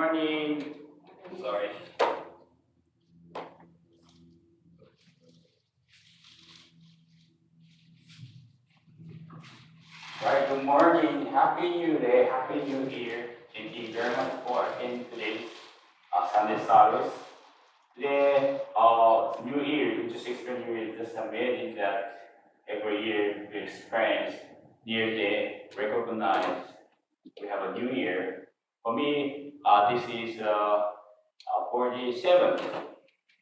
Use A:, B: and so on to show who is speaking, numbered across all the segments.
A: Morning. Sorry. Right, good morning. Happy New Day. Happy New Year. Thank you very much for attending today's Sunday service. Today, New Year, we just experienced New Year. Just amazing that every year we experience New Year Day, recognize we have a New Year. For me, this is 47th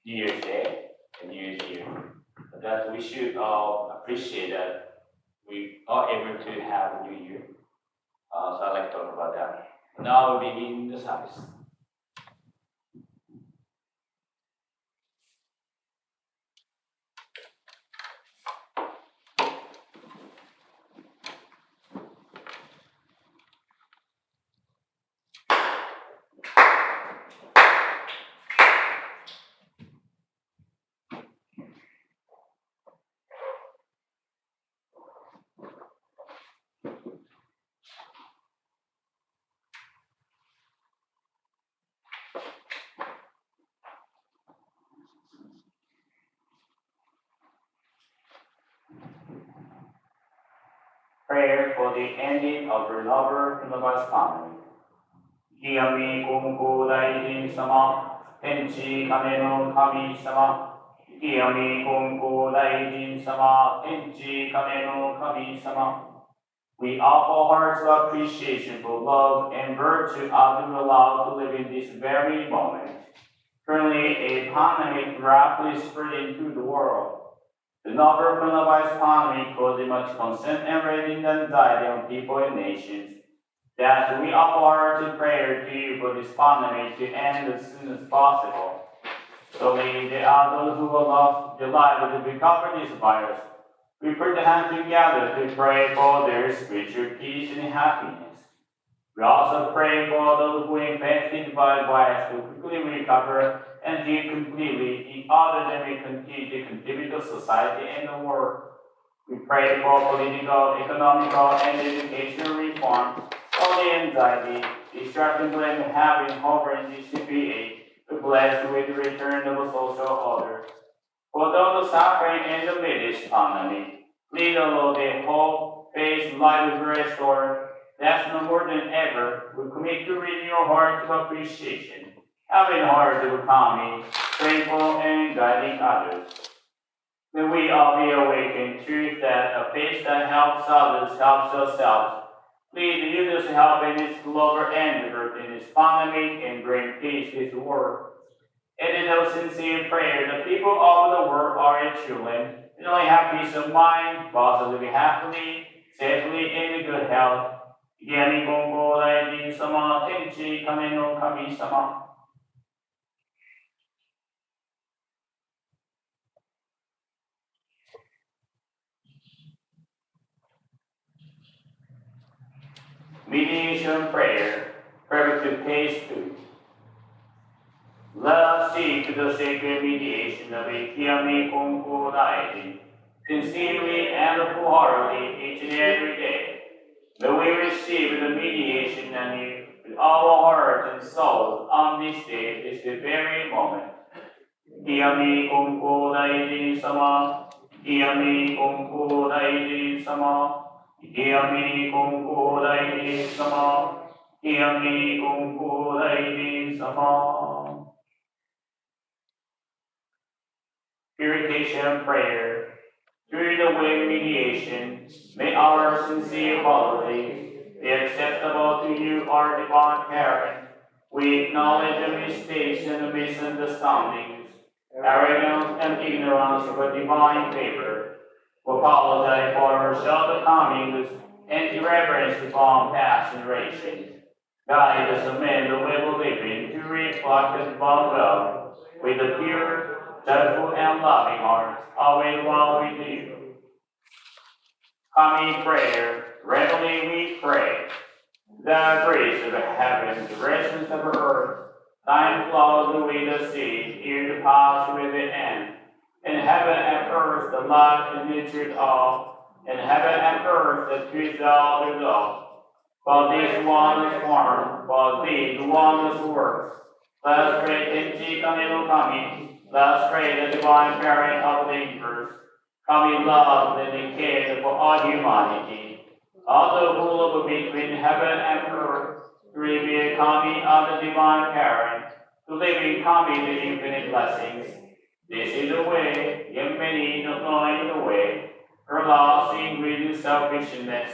A: New Year's Day and New Year's Year. That we should appreciate that we are able to have a new year. So I'd like to talk about that. Now we begin the service. Prayer for the ending of the lover Nova's family. Hiyami Konko Daijin Sama, Tenchi Kame no Kami Sama. Hiyami Konko Daijin Sama, Tenchi Kame no Kami Sama. We offer hearts of appreciation for love and virtue of being allowed to live in this very moment. Currently, a pandemic rapidly spreading through the world. The novel coronavirus pandemic caused much concern and raising anxiety on people and nations. That we offer our prayer to you for this pandemic to end as soon as possible. So may there are those who have lost their lives to recover this virus. We put the hands together to pray for their spiritual peace and happiness. We also pray for those who are infected by the virus to quickly recover and heal completely in order that we continue to contribute to society and the world. We pray for political, economical, and educational reform, all the anxiety, distracting blame having hovering this CPA, to bless with the return of a social order. For those suffering in the midst pandemic, please allow their hope, faith, life will be restored. That's no more than ever. We commit to renew our heart of appreciation, having heart of calming, grateful, and guiding others. May we all be awakened truth that a faith that helps others helps ourselves. Please use us help in this global endeavor in this pandemic and bring peace to the world. It is our sincere prayer that people all over the world are your children, and only have peace of mind, also live happily, safely, and in good health. Hiyami Konko Daijin Sama, Tenchi Kame no Kami Sama. Mediation prayer, prayer to taste food. Let us seek the sacred mediation of Hiyami Konko Daijin, sincerely and full-heartedly each and every day. May we receive the mediation and you with all our hearts and souls on this day, this very moment. Hiyami Konko Daijin Sama, Hiyami Konko Daijin Sama, Hiyami Konko Daijin Sama, Hiyami Konko Daijin Sama. Purification prayer. Through the way of mediation, may our sincere apologies be acceptable to you, our divine parent. We acknowledge the mistakes and the misunderstandings, arrogance and ignorance of a divine favor. We apologize for our shortcomings and irreverence from past generations. Guide us amend the way of living to reflect the divine will with a pure, joyful, and loving heart, always while we do. Coming prayer, readily we pray. The grace of heaven, the richness of earth, thine flows with the sea, here to pass with the end. In heaven and earth, the light and nature all. In heaven and earth, the truth all the law. For this one is born, for thee the one is works. Let us pray Tenchi Kami no Kami. Let us pray the divine parent of the universe. Kami love and decay for all humanity. All the rule between heaven and earth, to reveal Kami of the divine parent, to live in Kami the infinite blessings. This is the way, yet many not knowing the way, are lost in greed and selfishness.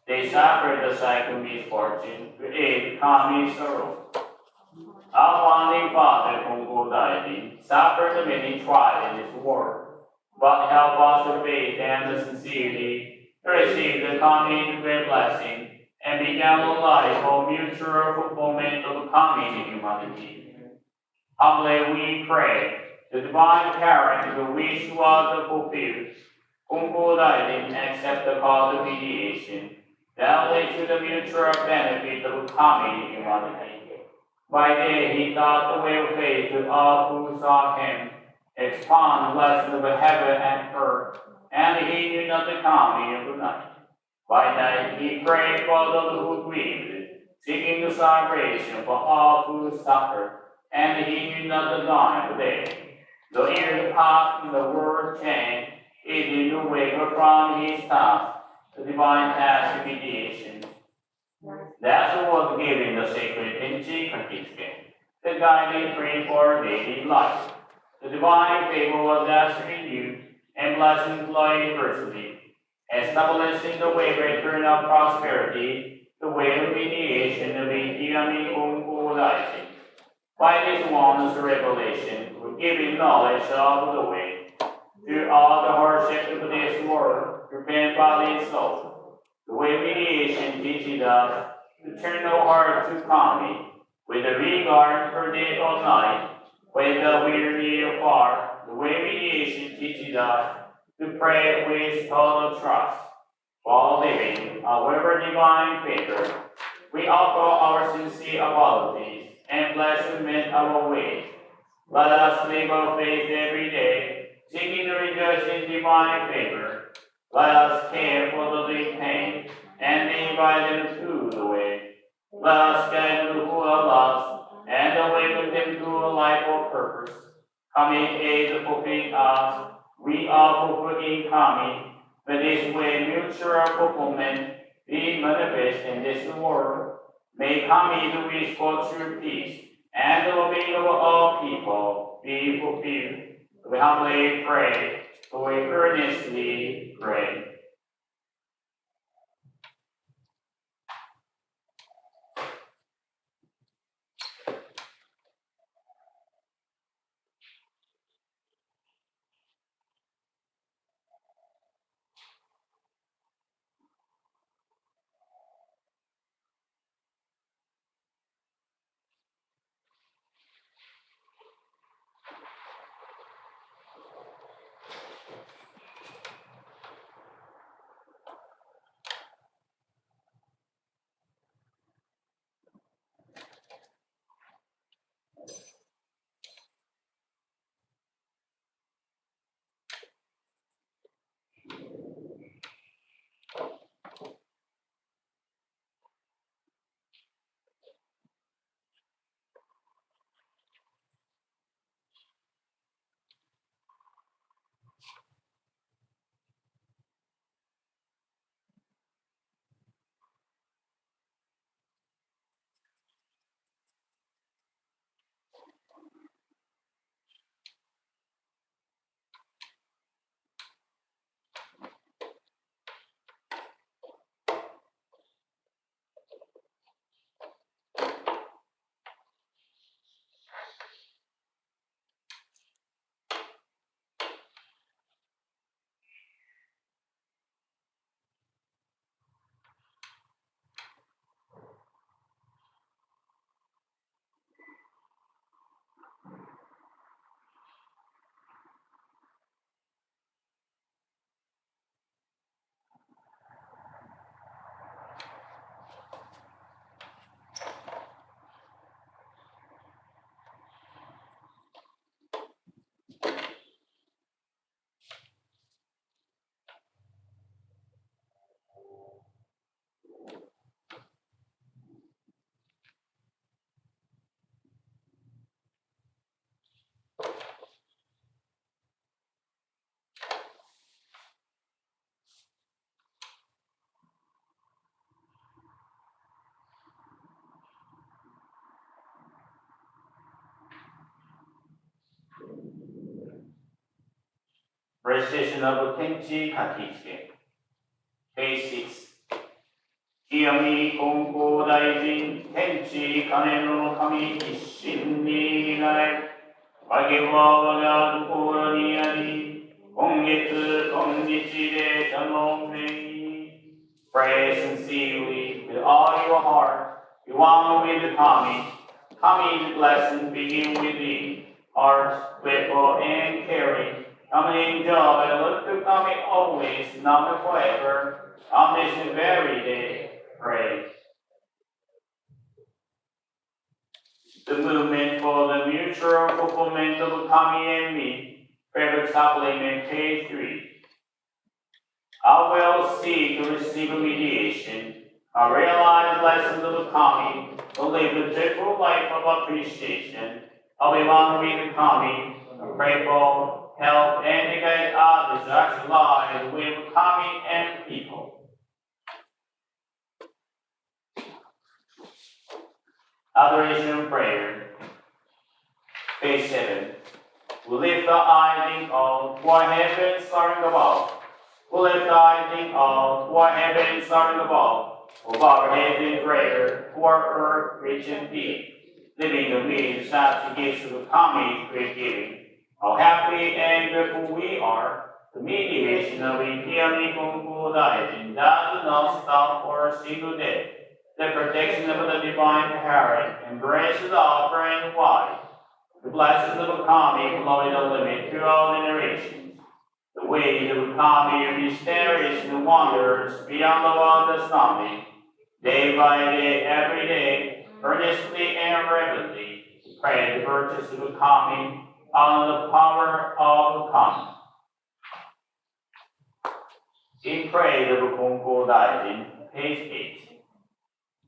A: They suffer the cycle of misfortune to aid Kami's sorrow. Our founding father, Konko deity, suffered the many trials in this world, but help us to faith and sincerely to receive the Kami's great blessing and began a life of mutual fulfillment of Kami in humanity. Humbly we pray, the divine parent who wish was fulfilled, Konko deity accept the call of mediation. That leads to the mutual benefit of Kami in humanity. By day he taught the way of faith to all who saw him, expound the blessings of heaven and earth, and he knew not the Kami of the night. By night he prayed for those who grieved, seeking the salvation for all who suffered, and he knew not the dawn of the day. Though years passed and the world changed, he did not waver from his task, the divine task of mediation. That's what was given the sacred Tenchi Kantiske, the guiding tree for daily life. The divine favor was thus renewed and blessings flow universally, establishing the way of eternal prosperity, the way of mediation of Ikiyami Konko Daiji. By this wondrous revelation, we're giving knowledge of the way. Through all the hardships of this world, repent body and soul. The way mediation teaches us to turn our heart to Kami, with a regard for day or night, whether we're near or far. The way mediation teaches us to pray with total trust. While living, however divine favor, we offer our sincere apologies and blessings our ways. Let us live our faith every day, seeking to rejoice in divine favor. Let us care for those in pain and invite them to the way. Let us guide those who are lost and awaken them to a life of purpose. Kami aid fulfilling us. We are fulfilling Kami. But this way, mutual fulfillment be manifest in this world. May Kami do restore true peace and the well-being of all people be fulfilled. We humbly pray, we earnestly pray. Recitation of Tenchi Kakitsuke. Page 6. Kiyami Konko Daijin Tenchi Kane no Kami Isshin ni Minae Wage wa waga dukoro ni ari Kongetsu konnichi de tanomei. Pray sincerely with all your heart. You want with the Kami. Kami's blessing begin with thee. Heart, grateful and caring. Come and enjoy and look to Kami always, now and forever. On this very day, pray. The movement for the mutual fulfillment of Kami and me. Favorite supplement, page 3. I will seek to receive a mediation. I realize lessons of Kami, will live a joyful life of appreciation. I'll be one with Kami, pray for help and guide others to actualize with Kami and people. Adoration prayer, page 7. We lift the eyes in awe toward heaven soaring above. We lift the eyes in awe toward heaven soaring above. We bow our heads in prayer toward earth rich and deep. Living the means that to give to the Kami's great giving. How happy and grateful we are. The mediation of Kiyami Konko Daijin does not stop for a single day. The protection of the divine parent embraces the offering wide. The blessings of Kami flow without limit through all generations. The ways of Kami are mysterious and wonders beyond our understanding. Day by day, every day, earnestly and reverently, pray the virtues of Kami on the power of Kami. In praise of Konko Daijin, page 8.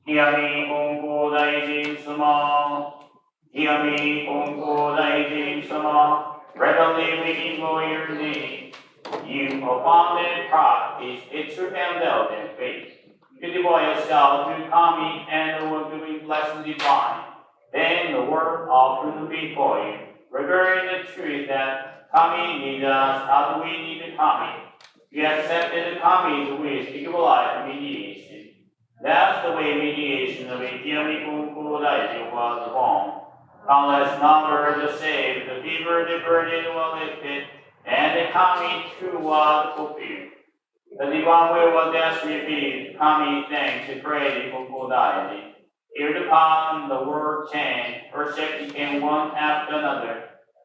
A: Kiyami Konko Daijin Sama. Kiyami Konko Daijin Sama. Readily we enjoy your name. You abundant practice a true and indulgent faith. You devote yourself to Kami and the work doing blessing divine. Then the work offered before you, regarding the truth that Kami needs us as we need Kami. You accepted the Kami's wish to give life mediation. That's the way mediation of Kiyami Konko Daijin was born. Countless numbers are saved, the fever, the burden were lifted, and the Kami too was fulfilled. The divine will was thus revealed. Kami thanks to pray the Konko Daijin. Here the path and the word change, worship became one after another.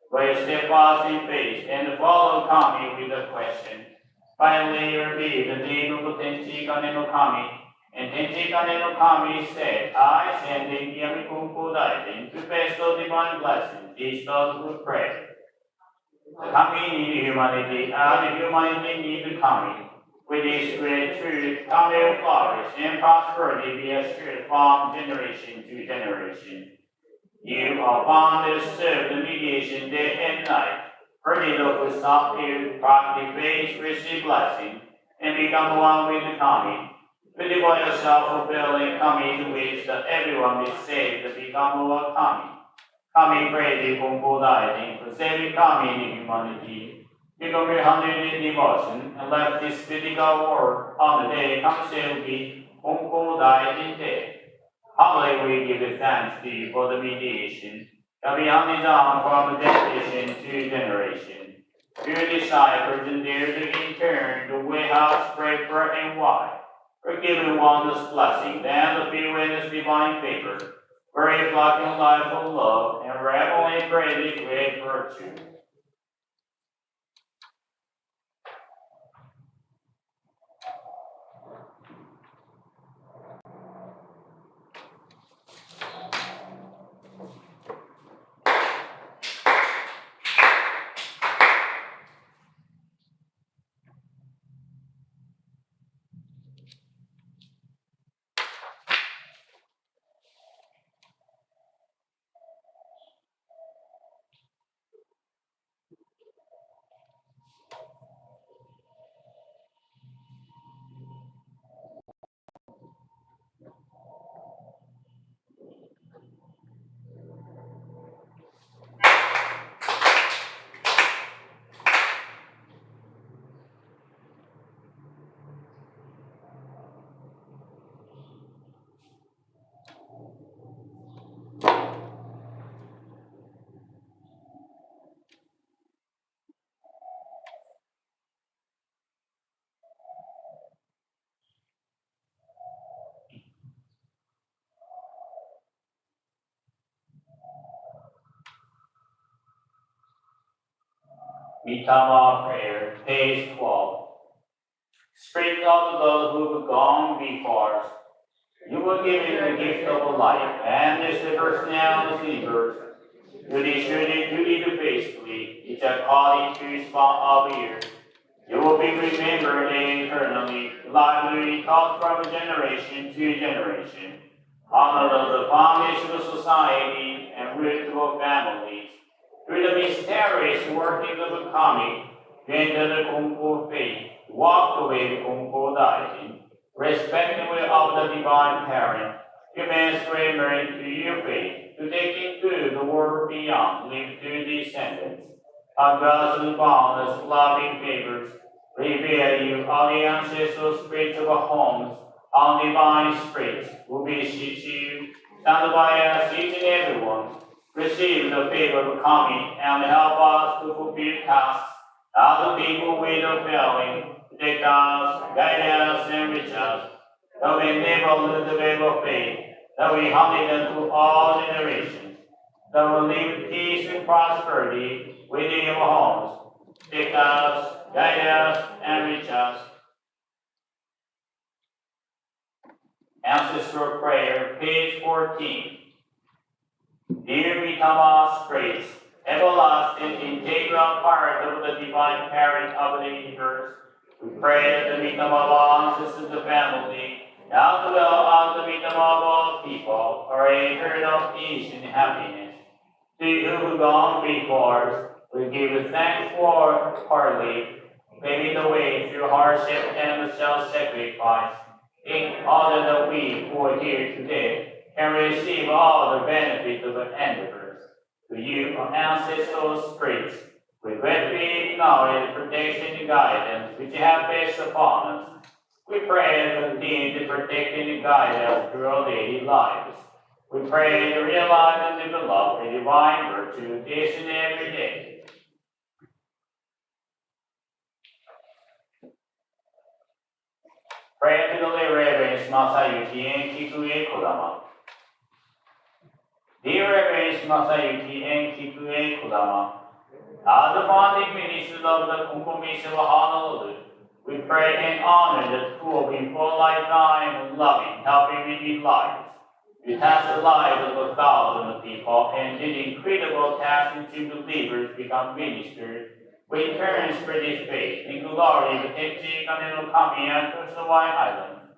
A: Where steadfast in faith and follow Kami with a question. Finally revealed the name of Tenchi Kane no Kami. And Tenchi Kane no Kami said, I send in Kiyami Konko Daijin to bestow divine blessings. These thoughts would pray. The Kami need humanity, and humanity need the Kami. With this great truth, Kami will flourish and prosperity be assured from generation to generation. You are bound to serve the mediation day and night. Forget of the soft ear, practice faith, receive blessing, and become one with the Kami. Devote yourself fulfilling Kami's wish that everyone be saved to become a Kami. Kami pray the Konko Daijin for saving Kami in humanity. Become your hundred in devotion and let this spiritual work on the day Kami will be Konko Daijin Day. Humbly we give the thanks to you for the mediation that be handed down from generation to generation. Your disciples endear to in turn the way how spread far and wide. For giving one this blessing, then the be witness divine favor. For reflecting life of love and reveling praise great virtue. Mitama Prayer, page 12. Spirit of those who have gone before us, you will give him the gift of life, and the sleepers now the sleepers. Duty to faithfully, each according to his spot of year. You will be remembered eternally, lively taught from generation to generation. Honor the foundation of society and root of families. Through the mysterious workings of the kami, you enter the Konko faith, walk the way of Konko Daijin, respecting the will of the divine parent. You may surrender to your faith, to take into the world beyond, live to descendants. Our gracious boundless loving favors, reveal you all the ancestral spirits of our homes, on divine spirits, who beseech you, stand by us, each and every one, receive the favor of coming, and help us to fulfill tasks, as the people without failing, protect us, guide us, and reach us, that we never lose the way of faith, that we humbly them to all generations, that we live peace and prosperity within your homes. Take us, guide us, and reach us. Ancestral Prayer, page 14. Dear Mitama Spirits, everlasting integral part of the divine parent of the universe, we pray that the Mitama of ancestors of the family, now dwell on the Mitama of all people, for eternal peace and happiness. To you who gone before us, we give thanks for heartily, paving the way through hardship and self-sacrifice, in order that we who are here today can receive all the benefits of the endeavors. To you, our ancestral spirits, we gratefully acknowledge the protection and guidance which you have placed upon us. We pray and continue to protect and guide us through our daily lives. We pray to realize and develop a divine virtue this and every day. Pray to the lay Reverend Masayuki and Kikue Kodama. Dear Reverend Masayuki and Kikue Kodama, as the founding ministers of the Konko Mission of Honolulu, we pray and honor that who will be for a lifetime of loving, helping living lives. You touch the lives of thousands of people and did incredible tasks into believers become ministers. We turn spread this faith in glory with Tenchi Kaneno Kami and Hawaii Island.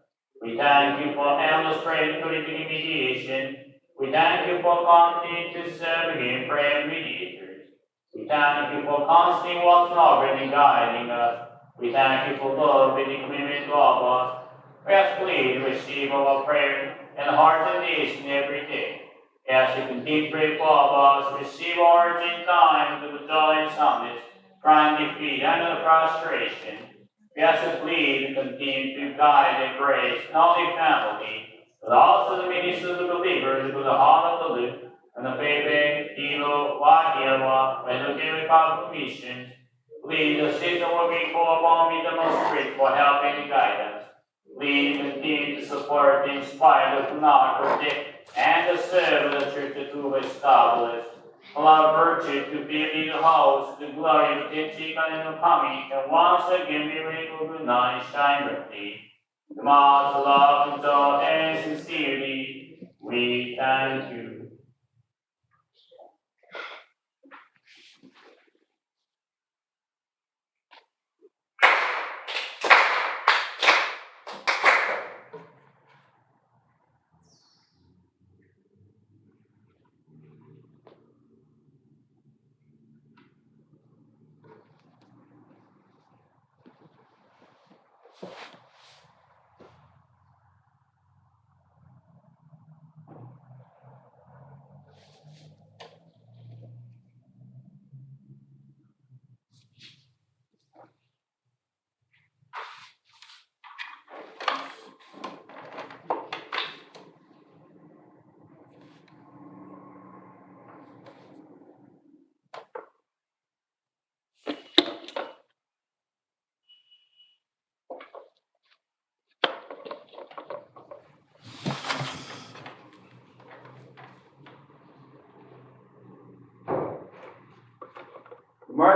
A: We thank you for endless prayer and political mediation. We thank you for continuing to serve Him, prayer mediators. We thank you for constantly watching over and guiding us. We thank you for love and the commitment to all of us. Yes, please receive our prayer and heart and needs in every day. As you continue to pray for all of us, receive our urgent time to the joy and soundness, crying defeat under the frustration. We ask you please continue to guide and grace not only family, but also the ministers of believers to the Honolulu and the Pepe, Hilo, Wahiawa, and the Daily Bible missions. Please assist our people upon me the most spirit for helping and guidance. Please continue to support, inspire, the not protect, and to serve the church to establish. Allow virtue to be in the house, the glory of Tenchi and Kami, and once again be able to night shine brightly. The most love, joy, and sincerity, we thank you.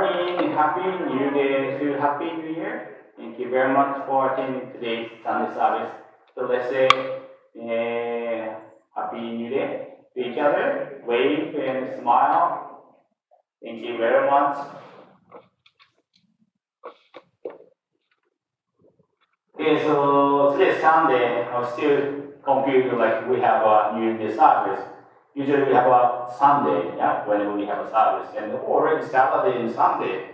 A: morning. Happy New Day to Happy New Year. Thank you very much for attending today's Sunday service. So let's say Happy New Day to each other. Wave and smile. Thank you very much. Okay, so today's Sunday. I'm still confused. Like we have a New Year's service. Usually we have a Sunday, yeah, when we have a service, and already Saturday and Sunday.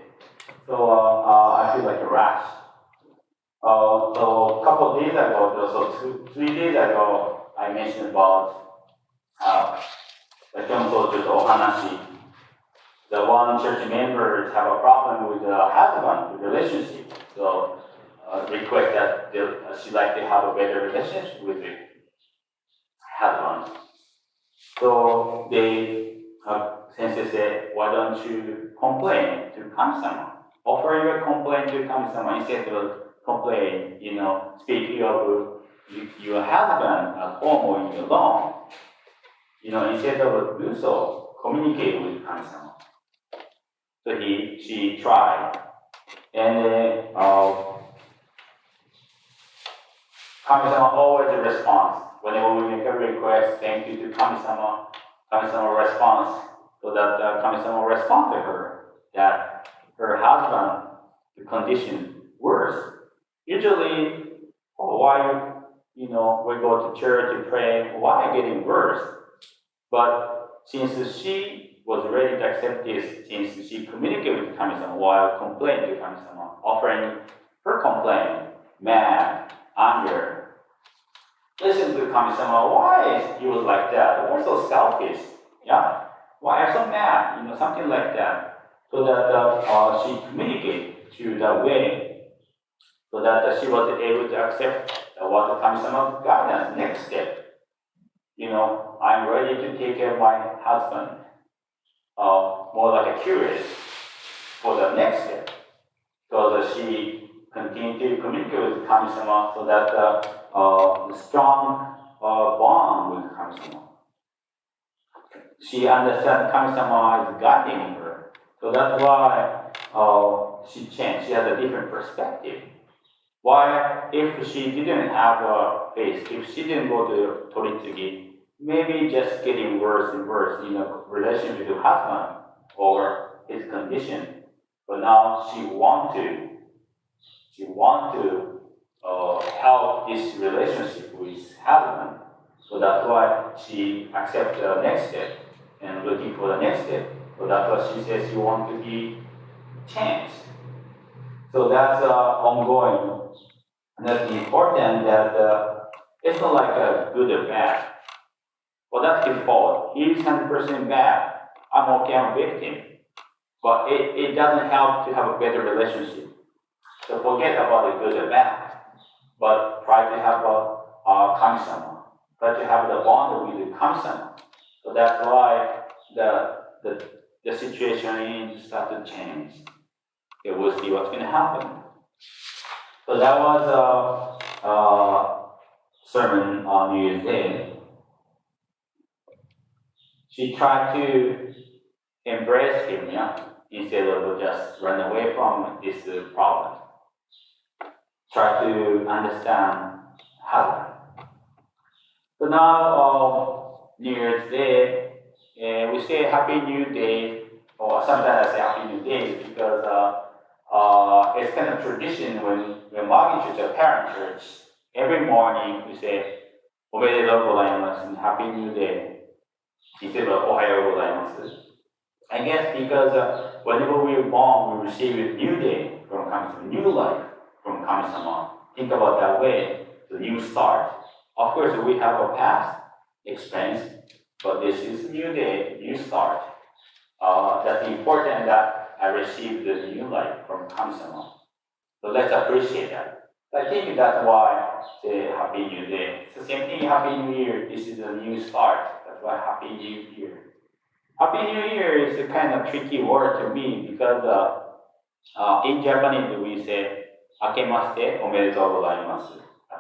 A: So I feel like a rush. So a couple of days ago, so 3 days ago, I mentioned about the Konko to the Ohanashi. The one church members have a problem with the husband, the relationship. So request that she'd like to have a better relationship with the husband. So they, sensei said, why don't you complain to Kami-sama? Offer your complaint to Kami-sama instead of complain, speaking of your husband at home or in your home. Instead of do so, communicate with Kami-sama. So she tried. And Kami-sama always responds. Whenever we make a request, thank you to Kami-sama, Kami-sama responds, so that Kami-sama responds to her that her husband, the condition worse. Usually, why, we go to church to pray, why getting worse? But since she was ready to accept this, since she communicated with Kami-sama while complaining to Kami-sama, offering her complaint, mad, anger, listen to Kami-sama, why you was like that? Why so selfish? Yeah, why are so mad? Something like that. So that she communicated to that way, so that she was able to accept what Kami-sama's guidance. Next step, I'm ready to take care of my husband. More like a curious for the next step. So that she continued to communicate with Kami-sama, so that the strong bond with Kami-sama. She understands Kami-sama is guiding her. So that's why she changed. She has a different perspective. Why, if she didn't have a faith, if she didn't go to Toritsugi, maybe just getting worse and worse in a relation with her husband or his condition. But now she want to help this relationship with his husband. So that's why she accepts the next step and looking for the next step. So that's why she says she wants to be changed. So that's ongoing. And that's important that it's not like a good or bad. Well, that's his fault. He's 100% bad. I'm okay, I'm a victim. But it doesn't help to have a better relationship. So forget about the good or bad. But try to have a Kami-sama. Try to have the bond with the Kami-sama. So that's why the situation start to change. Okay, we'll see what's going to happen. So that was a sermon on New Year's Day. She tried to embrace him, instead of just run away from this problem. Try to understand how. So now, New Year's Day, we say Happy New Day, or sometimes I say Happy New Day because it's kind of tradition when belonging to the parent church. Every morning we say, おめでとうございます and Happy New Day instead of おはようございます. I guess because whenever we are born, we receive a new day from Kami-sama, new life from Kami-sama. Think about that way, the new start. Of course, we have a past experience, but this is a new day, new start. That's important that I received the new life from Kami-sama. So let's appreciate that. I think that's why say Happy New Day. It's the same thing, Happy New Year. This is a new start. That's why Happy New Year. Happy New Year is a kind of tricky word to me because in Japanese we say 明けましておめでとうございます。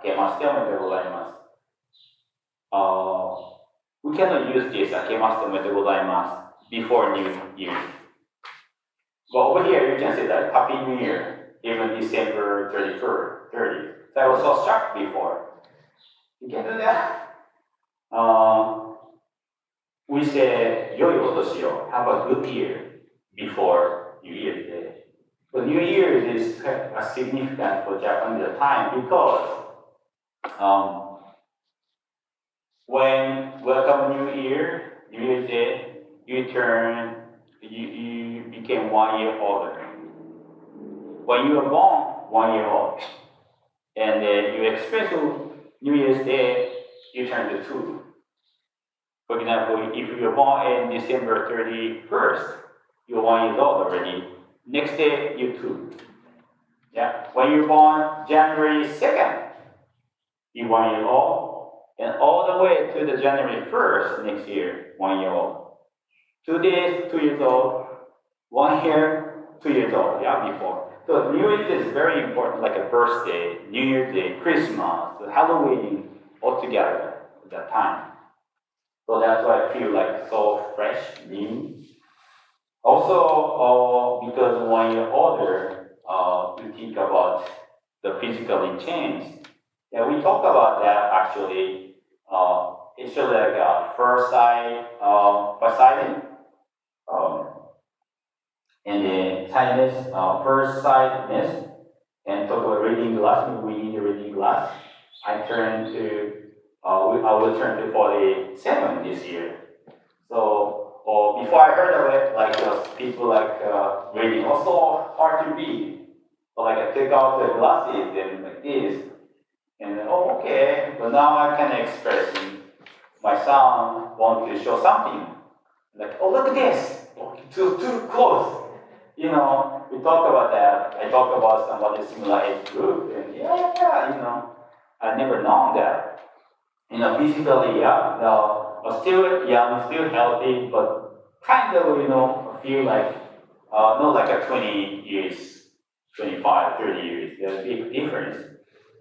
A: 明けましておめでとうございます。We cannot use this 明けましておめでとうございます before New Year.
B: Well, over here you can say that Happy New Year, even December 31st, 30th. So I was so shocked before. You can do that. We say Yoyo Toshio, have a good year before New Year's Day. So New Year's is significant for Japanese time because um, when welcome New Year, New Year's Day, you became 1 year older. When you were born, 1 year old, and you experience New Year's Day, you turn to 2. For example, if you were born in December 31st, you're 1 year old already. Next day, you're 2. Yeah. When you're born January 2nd, you're 1 year old, and all the way to the January 1st next year, 1 year old. 2 days, 2 years old. 1 year, 2 years old. Yeah, before. So New Year's is very important, like a birthday, New Year's Day, Christmas, Halloween, all together at that time. So that's why I feel like so fresh, new. Also, because 1 year older, you think about the physically change. Yeah, we talk about that actually. It's just like first side, Poseidon, um, and then sinus, first sightness, and talk about reading glass. We need a reading glass. I will turn to 47 this year. So before I heard of it, like people like reading also hard to read. So like I take out the glasses and like this, and then, oh okay, but now I can express. And my son want to show something, like oh look at this, oh, too close. We talk about that. I talk about somebody similar age group, and yeah, I never known that. Physically, yeah, still young, still healthy, but kind of, feel like, not like a 20 years, 25, 30 years. There's a big difference.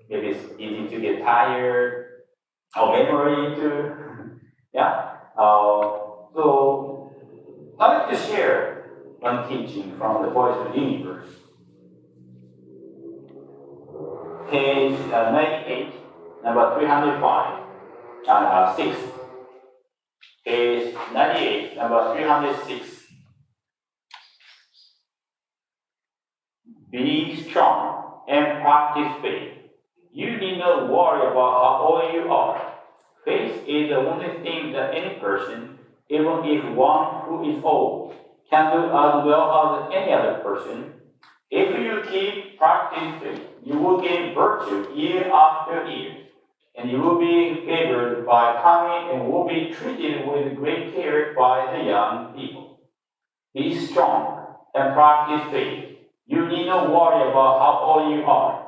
B: Maybe it's easy to get tired, or memory too. Yeah. So, I'd like to share one teaching from the Voice of the Universe. Page 98, number 305, 6. Page 98, number 306. Be strong and practice faith. You need not worry about how old you are. Faith is the only thing that any person, even if one who is old, can do as well as any other person. If you keep practicing faith, you will gain virtue year after year, and you will be favored by coming and will be treated with great care by the young people. Be strong and practice faith. You need not worry about how old you are.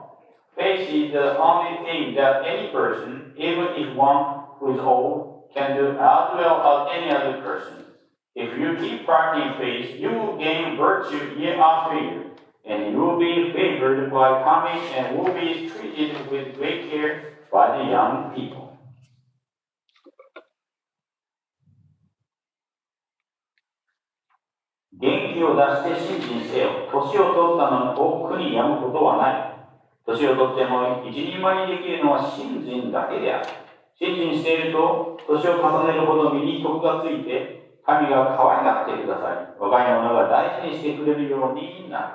B: Faith is the only thing that any person, even if one who is old, can do as well as any other person. If you keep practicing faith, you will gain virtue year after year, and you will be favored by coming and will be treated with great care by the young people. 元気を出して信心せよ。年を取ったのに遠くにやむことはない。年を取っても一人前にできるのは信心だけである。信心していると、年を重ねるほど身に徳がついて、神が可愛がってください。若い者が大事にしてくれるようになる。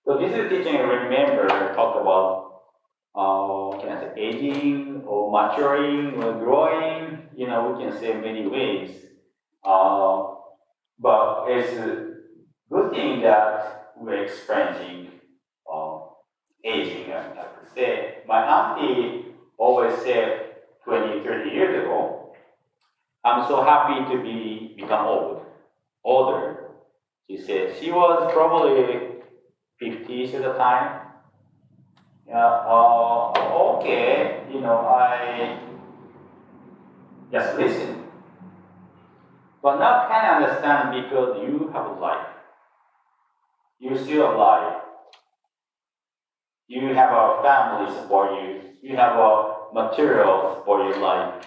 B: So this is teaching, remember, talk about, can I say, aging or maturing or growing. We can say many ways. But it's a good thing that we're experiencing aging. I have to say, my auntie always said 20, 30 years ago, I'm so happy to become older. She said she was probably 50s at the time. Yeah, okay, I just listen. But now can I understand because you have a life. You're still alive. You have a family support you. You have a material for your life.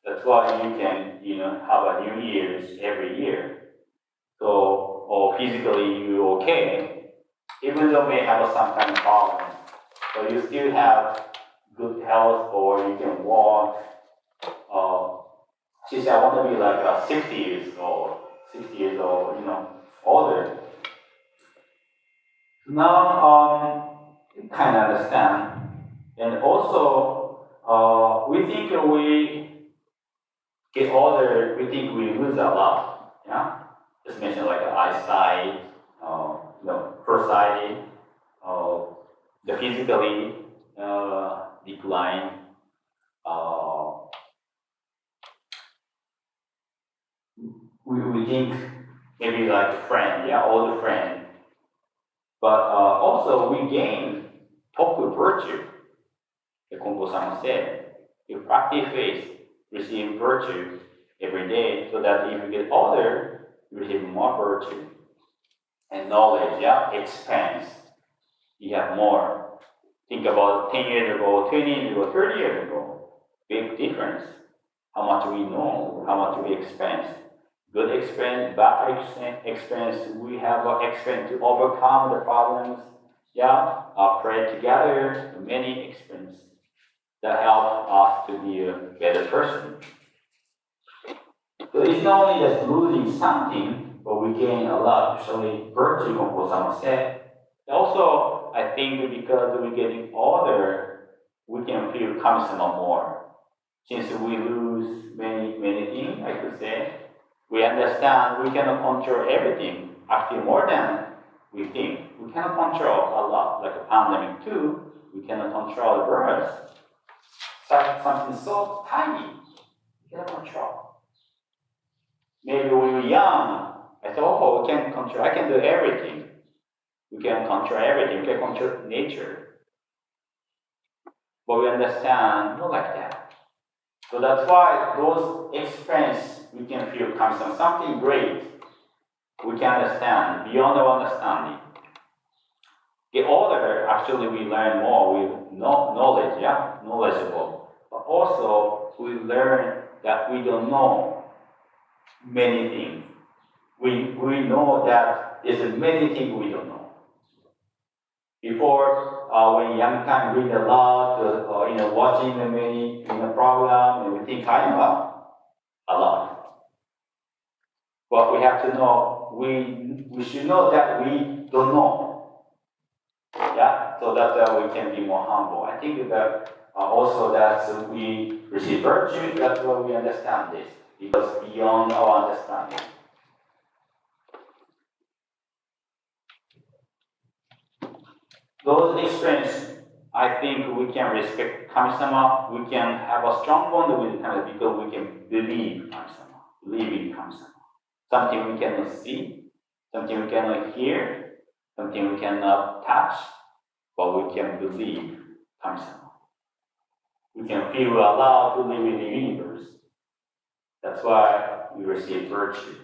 B: That's why you can, have a New Year's every year. So or physically you're okay, even though may have some kind of problems, but you still have good health or you can walk. She said, I want to be like 60 years old, 60 years old, older. Now, kind of understand. And also, we think we get older, we think we lose a lot. Yeah, just mention like eyesight, foresight, the physically decline. We think maybe like a friend, yeah, older friend. But also we gain Toku virtue. The Konko-sama said, you practice faith, receive virtue every day, so that if you get older, you receive more virtue. And knowledge, yeah, expands. You have more. Think about 10 years ago, 20 years ago, 30 years ago. Big difference. How much we know, how much we experience. Good experience, bad experience. We have experience to overcome the problems. Yeah, pray together. Many experiences that help us to be a better person. So it's not only just losing something, but we gain a lot. Especially virtue, Konko-sama said. Also, I think because we're getting older, we can feel kami-sama more. Since we lose many things, I could say, we understand we cannot control everything, actually more than we think. We cannot control a lot, like a pandemic too, we cannot control the virus. Something so tiny, we cannot control. Maybe when we were young, I thought, oh, we can control, I can do everything. We can control everything, we can control nature. But we understand, not like that. So that's why those experiences we can feel comes from something great. We can understand beyond our understanding. Get older, actually we learn more with knowledge, yeah, knowledgeable. But also we learn that we don't know many things. We know that there's many things we don't know. Before, when young time read a lot, watching the many program, and we think I know a lot. But we have to know, we should know that we don't know. Yeah, so that we can be more humble. I think that also that we receive virtue, that's why we understand this. Because beyond our understanding. Those experiences, I think we can respect Kami-sama, we can have a strong bond with Kami because we can believe Kami-sama, believe in Kami-sama. Something we cannot see, something we cannot hear, something we cannot touch, but we can believe Kami-sama. We can feel allowed to live in the universe. That's why we receive virtue.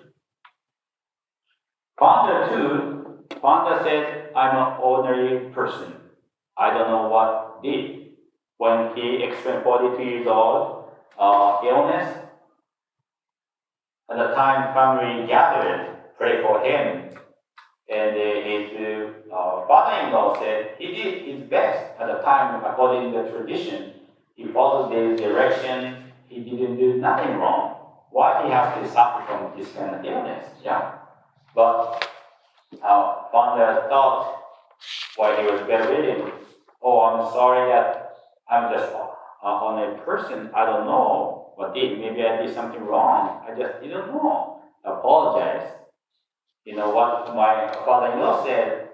B: Panda said, I'm an ordinary person. I don't know what did. When he experienced 42 years old illness, at the time family gathered, pray for him. And his father-in-law said he did his best at the time according to the tradition. He followed the direction, he didn't do nothing wrong. Why he has to suffer from this kind of illness? Yeah. But Founder thought while he was bedridden, oh, I'm sorry that I'm just on a person, I don't know what did. Maybe I did something wrong. I just didn't know. I apologize. You know what my father-in-law said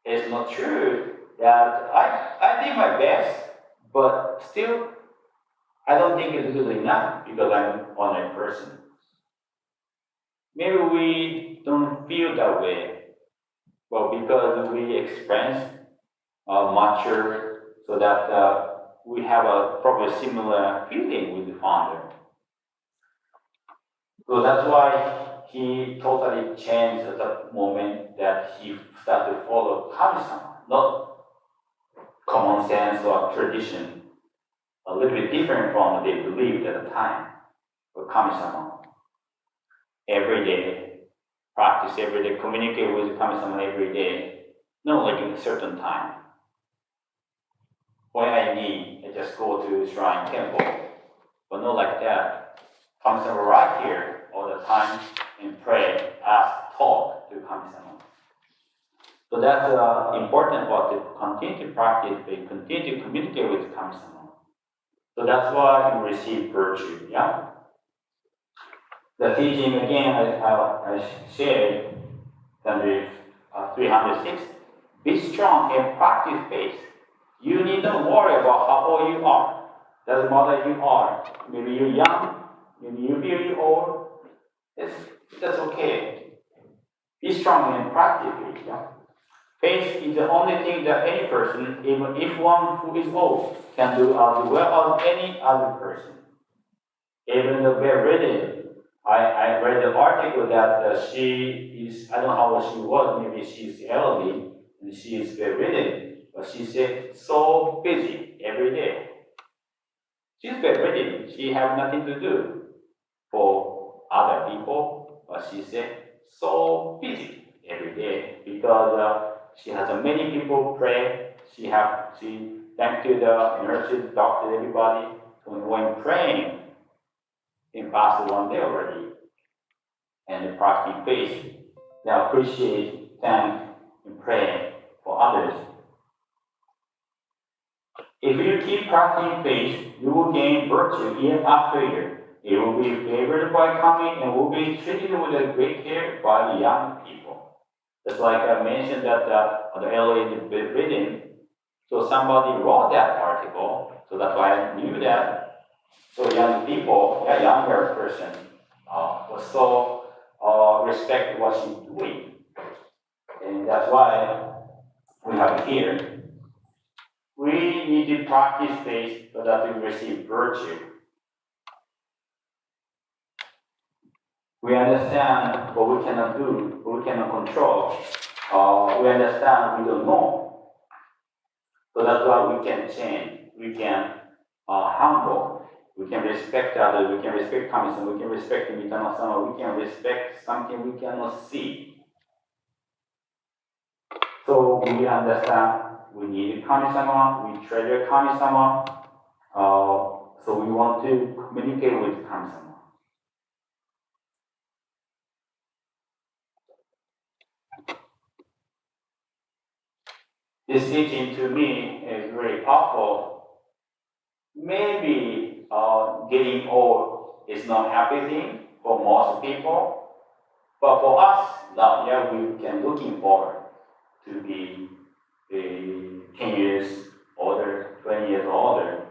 B: is not true. That I did my best, but still I don't think it's good enough because I'm on a person. Maybe we don't feel that way. Well, because we experience mature, so that we have a probably similar feeling with the founder. So that's why he totally changed at the moment that he started to follow Kami-sama, not common sense or tradition, a little bit different from what they believed at the time, but Kami-sama. Every day, practice every day, communicate with Kami-sama every day. Not like in a certain time. When I need, I just go to shrine temple. But not like that. Kami-sama right here all the time and pray, ask, talk to Kami-sama. So that's important part to continue to practice, to continue to communicate with Kami-sama. So that's why you receive virtue, yeah? The teaching again I shared under 306. Be strong and practice faith. You need not worry about how old you are. Doesn't matter you are. Maybe you're young, maybe you feel you're old. That's okay. Be strong and practice faith, yeah? Faith is the only thing that any person, even if one who is old, can do as well as any other person. Even though bedridden, I read the article that she is, I don't know how old she was, maybe she's elderly, and she is bedridden, but she said so busy every day. She's bedridden, she have nothing to do for other people, but she said so busy every day because she has many people pray. She thank to the nurses, doctors, everybody. When praying, in past 1 day already, and the practice faith. They appreciate, thank, and pray for others. If you keep practicing faith, you will gain virtue year after year. You will be favored by Kami and will be treated with a great care by the young people. Just like I mentioned that the earlier reading, so somebody wrote that article, so that's why I knew that. So young people, a younger person, was so respect what she's doing, and that's why we have it here. We need to practice faith so that we receive virtue. We understand what we cannot do, what we cannot control. We understand we don't know. So that's why we can change. We can humble. We can respect others. We can respect Kami-sama. We can respect the Mitama-sama. We can respect something we cannot see. So we understand we need Kami-sama. We treasure Kami-sama. So we want to communicate with Kami-sama. This teaching to me is very powerful. Maybe getting old is not a happy thing for most people, but for us, now we can looking forward to be 10 years older, 20 years older.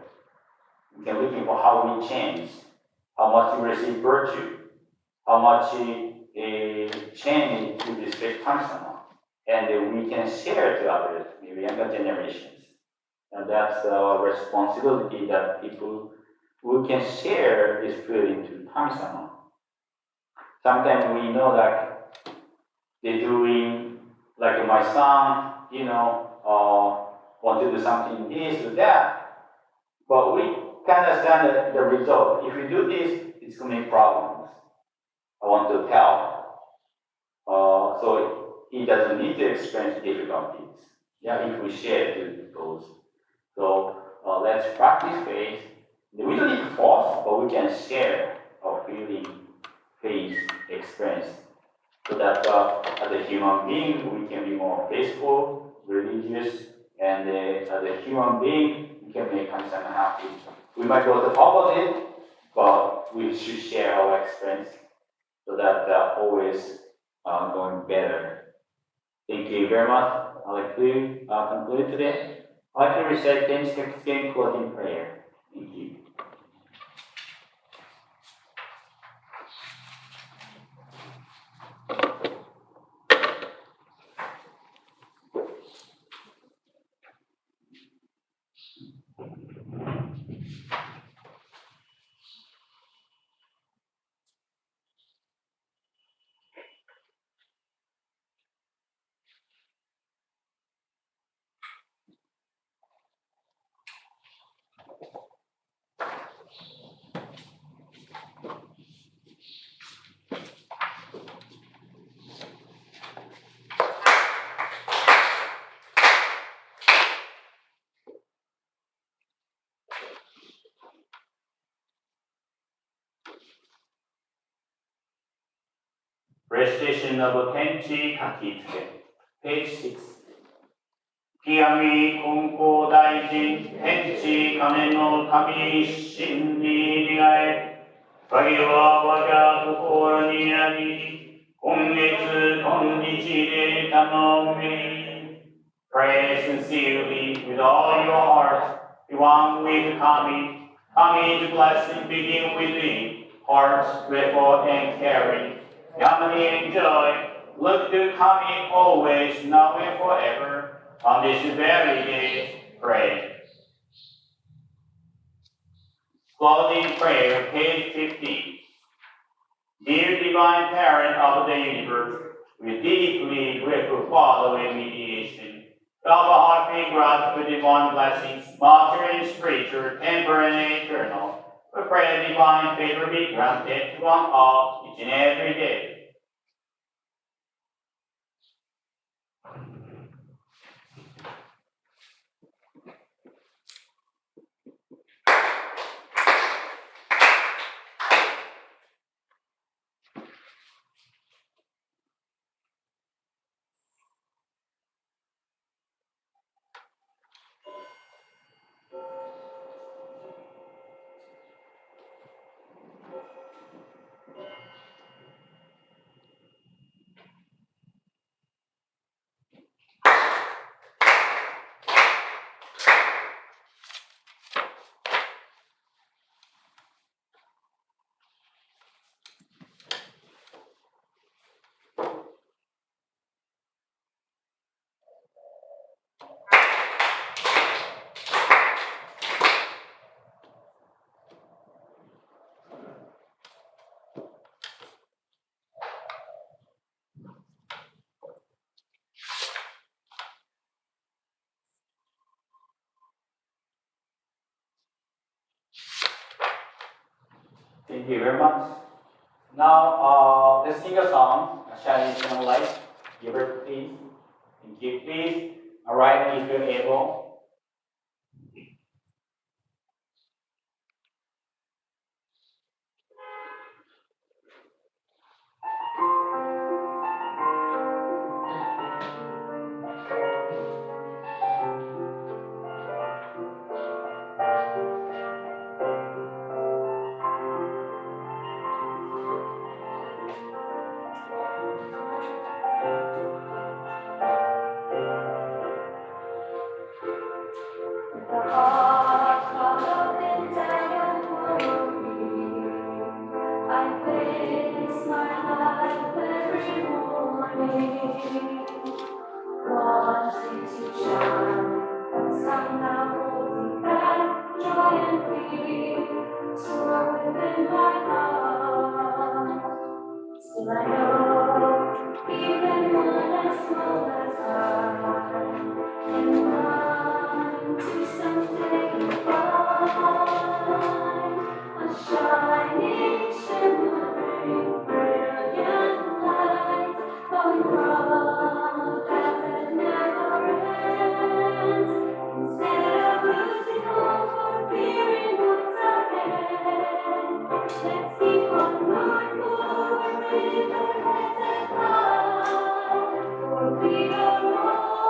B: We can looking for how we change, how much we receive virtue, how much change to respect Kami-sama. And we can share to others, maybe younger generations. And that's our responsibility that people we can share this feeling to Kami-sama. Sometimes we know that they're doing, like my son, want to do something this or that, but we can understand the result. If we do this, it's going to make problems. I want to tell. So he doesn't need to experience difficulties. If we share those. So let's practice faith. We don't need to force, but we can share our feeling, faith, experience. So that as a human being, we can be more faithful, religious, and as a human being, we can make Kami-sama happy. We might go the opposite, but we should share our experience so that always going better. Thank you very much. I'd like to conclude today. I'd like to recite Thanksgiving closing prayer. Thank you.
A: Recitation of Tenchi Kakitsuke, page 6. Kiyami Konko Daijin, Tenchi Kame no Kami Shin ni Nigae, Kage wa waga kokoro ni ari, kongetsu konnichi de tanome. Pray sincerely with all your heart, be one with Kami. Kami's blessing begin within, heart grateful and caring. Yamani and joy, look to Kami always, now and forever. On this very day, pray. Closing prayer, page 15. Dear Divine Parent of the universe, we deeply grateful for the mediation. Of a heartfelt gratitude for divine blessings, material, spiritual, temporal, and eternal. We pray divine favor be granted to one all, each and every day. Thank you very much. Now, let's sing a song, Shining Eternal Light. Gilbert, please. Thank you, please. All right, if you're able.
C: We are all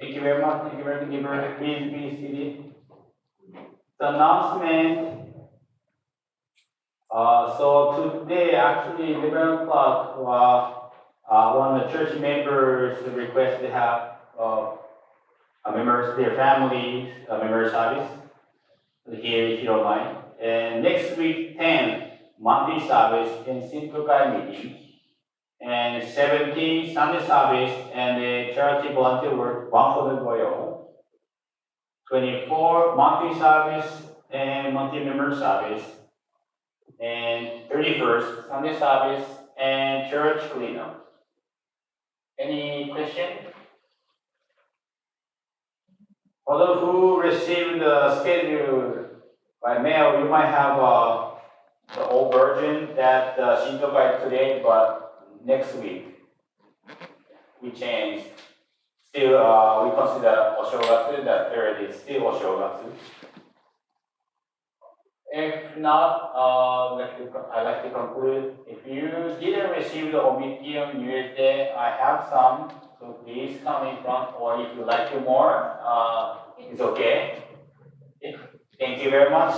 A: Thank you very much. Thank you very much. Please be seated. The announcement. So today, actually, 11 o'clock, one of the church members request to have members, their families, member service here, if you don't mind. And next week, 10, monthly service in Sintokai meeting. And 17, Sunday service and the charity volunteer work, one for the Goyo. 24, monthly service and monthly member service. And 31st, Sunday service and church cleanup. Any question? For those who received the schedule by mail, you might have the old version that Shintokai today, but next week we changed. Still, we consider Oshogatsu, that third is still Oshogatsu. If not, I'd like to conclude. If you didn't receive the Omitium New Year's Day, I have some, so please come in front, or if you like more, it's okay. Thank you very much.